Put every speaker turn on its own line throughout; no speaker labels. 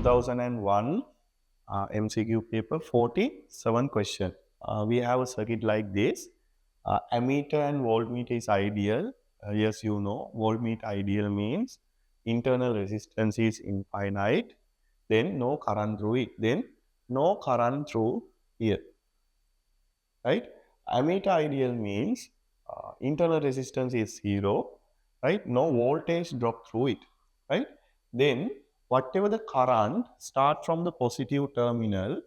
2001 MCQ paper 47 question. We have a circuit like this. Ammeter and voltmeter is ideal. Yes, you know, voltmeter ideal means internal resistance is infinite, then no current through it, then no current through here, right? Ammeter ideal means internal resistance is 0, right? No voltage drop through it, right? Then whatever the current start from the positive terminal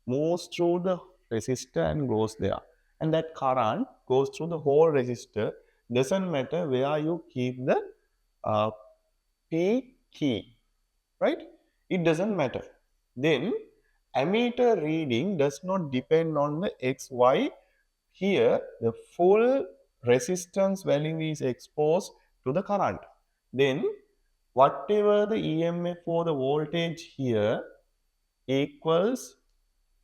moves through the resistor and goes there, and that current goes through the whole resistor. Doesn't matter where you keep the uh, P key, right? It doesn't matter. Then ammeter reading does not depend on the X, Y. Here the full resistance value is exposed to the current. Then whatever the EMF or the voltage here equals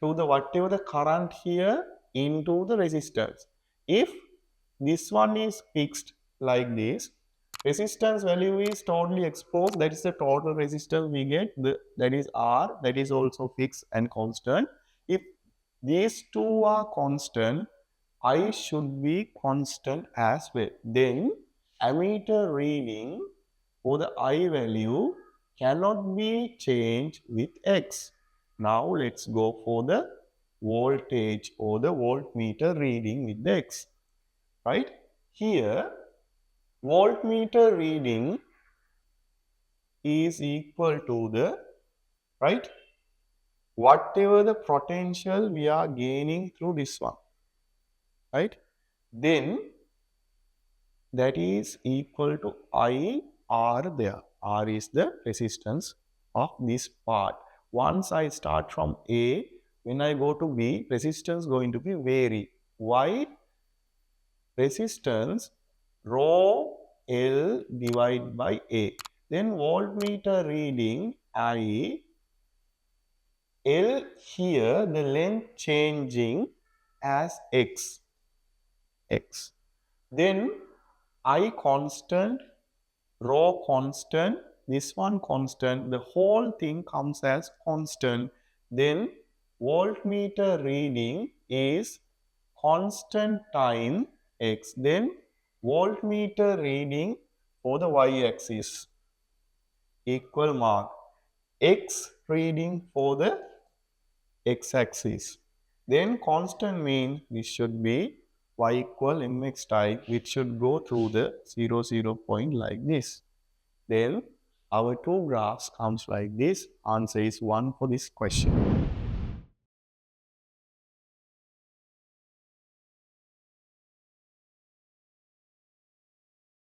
to the whatever the current here into the resistance. If this one is fixed like this, resistance value is totally exposed, that is the total resistance we get, that is R, that is also fixed and constant. If these two are constant, I should be constant as well. Then ammeter reading for the I value cannot be changed with X. Now let's go for the voltage or the voltmeter reading with the X, right? Here voltmeter reading is equal to the, right, whatever the potential we are gaining through this one, right? Then that is equal to IR there. R is the resistance of this part. Once I start from A, when I go to B, resistance going to be vary. Why? Resistance rho L divided by A. Then voltmeter reading I, L here the length changing as X. Then I constant, rho constant, this one constant, the whole thing comes as constant. Then voltmeter reading is constant time X. Then voltmeter reading for the y-axis equal mark, X reading for the x-axis. Then constant mean this should be y equal mx type, which should go through the 0, 0 point like this. Then our two graphs comes like this. Answer is 1 for this question.